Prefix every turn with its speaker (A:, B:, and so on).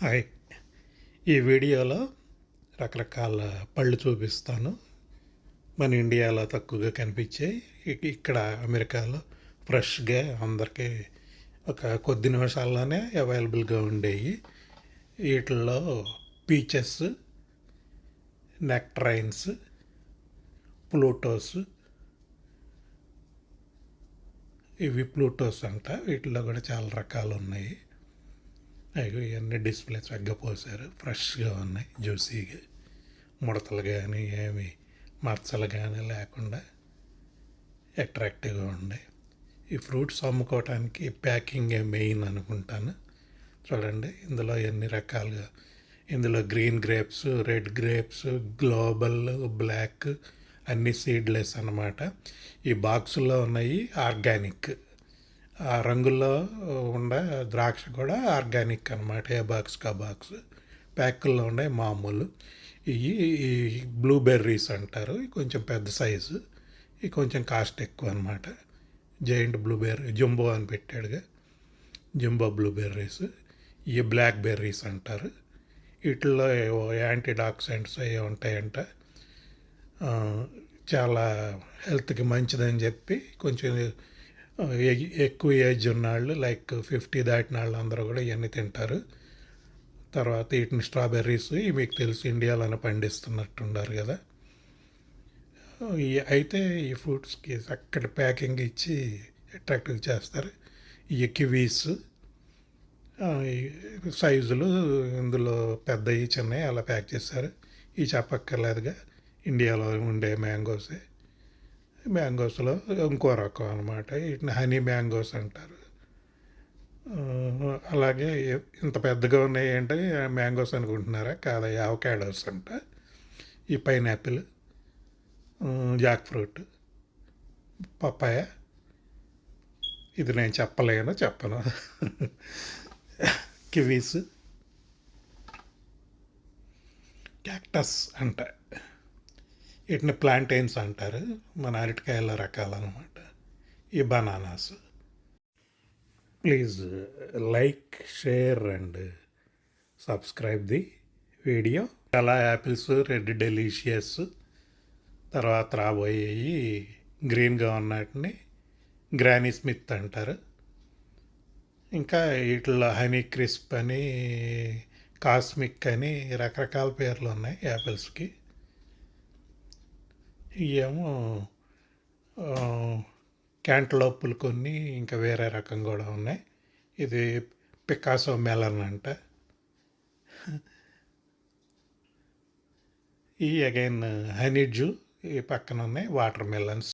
A: Hi. ఈ వీడియోలో రకరకాల పళ్ళు చూపిస్తాను. మన ఇండియాలో తక్కువగా కనిపించాయి. ఇక్కడ అమెరికాలో ఫ్రెష్‌గా అందరికీ ఒక కొద్ది నిమిషాల్లోనే అవైలబుల్‌గా ఉండేవి. వీటిల్లో పీచెస్, నెక్టరైన్స్, ప్లూటోస్, ఇవి ప్లూటోస్ అంట. వీటిలో కూడా చాలా రకాలు ఉన్నాయి. అవి ఇవన్నీ డిస్ప్లే చక్కగా పోసారు. ఫ్రెష్గా ఉన్నాయి, జ్యూసీగా. ముడతలు కానీ ఏమి మచ్చలు కానీ లేకుండా అట్రాక్టివ్గా ఉన్నాయి. ఈ ఫ్రూట్స్ అమ్ముకోవటానికి ప్యాకింగ్ మెయిన్ అనుకుంటాను. చూడండి, ఇందులో ఎన్ని రకాలుగా. ఇందులో green grapes, red grapes, global, black అన్ని సీడ్లెస్ అన్నమాట. ఈ బాక్సుల్లో ఉన్నాయి ఆర్గానిక్. ఆ రంగుల్లో ఉండే ద్రాక్ష కూడా ఆర్గానిక్ అనమాట. ఏ బాక్స్కి ఆ బాక్స్. ప్యాకుల్లో ఉండే మామూలు. ఇవి ఈ బ్లూబెర్రీస్ అంటారు. కొంచెం పెద్ద సైజు. ఇవి కొంచెం కాస్ట్ ఎక్కువ అనమాట. జైంట్ బ్లూబెర్రీ, జంబో అని పెట్టాడుగా, జంబో బ్లూబెర్రీస్. ఇవి బ్లాక్ బెర్రీస్ అంటారు. వీటిల్లో యాంటీడాక్సెంట్స్ అవి ఉంటాయంట. చాలా హెల్త్కి మంచిదని చెప్పి కొంచెం ఎక్కువ ఏజ్ ఉన్నవాళ్ళు, లైక్ 50 దాటిన వాళ్ళు అందరూ కూడా ఇవన్నీ తింటారు. తర్వాత వీటిని స్ట్రాబెర్రీస్, మీకు తెలిసి ఇండియాలోనే పండిస్తున్నట్టున్నారు కదా. అయితే ఈ ఫ్రూట్స్కి చక్కటి ప్యాకింగ్ ఇచ్చి అట్రాక్టివ్ చేస్తారు. ఈ కివీస్ సైజులు ఇందులో పెద్దవి చిన్నవి అలా ప్యాక్ చేస్తారు. ఇవి చెప్పక్కర్లేదుగా, ఇండియాలో ఉండే మ్యాంగోసే. మ్యాంగోస్లో ఇంకో రకం అనమాట. వీటిని హనీ మ్యాంగోస్ అంటారు. అలాగే ఇంత పెద్దగా ఉన్నాయి అంటే మ్యాంగోస్ అనుకుంటున్నారా? కాదా, అవకాడోస్ అంట. ఈ పైనాపిల్, జాక్ ఫ్రూట్, పపాయ. ఇది నేను చెప్పను. కివీస్, క్యాక్టస్ అంట. వీటిని ప్లాంటైన్స్ అంటారు. మన అరటికాయల రకాలన్నమాట. ఈ bananas. Please like, share and subscribe the video. చాలా యాపిల్స్, రెడ్ డెలీషియస్. తర్వాత రాబోయేవి గ్రీన్గా ఉన్నటిని గ్రానీ స్మిత్ అంటారు. ఇంకా వీటిలో హనీ క్రిస్ప్ అని, కాస్మిక్ అని రకరకాల పేర్లు ఉన్నాయి యాపిల్స్కి. ఇవేమో క్యాంటలోపులు కొన్ని, ఇంకా వేరే రకం కూడా ఉన్నాయి. ఇది పికాసో మెలన్ అంట. ఈ అగైన్ హనీడ్జు. ఈ పక్కన ఉన్నాయి వాటర్ మెలన్స్.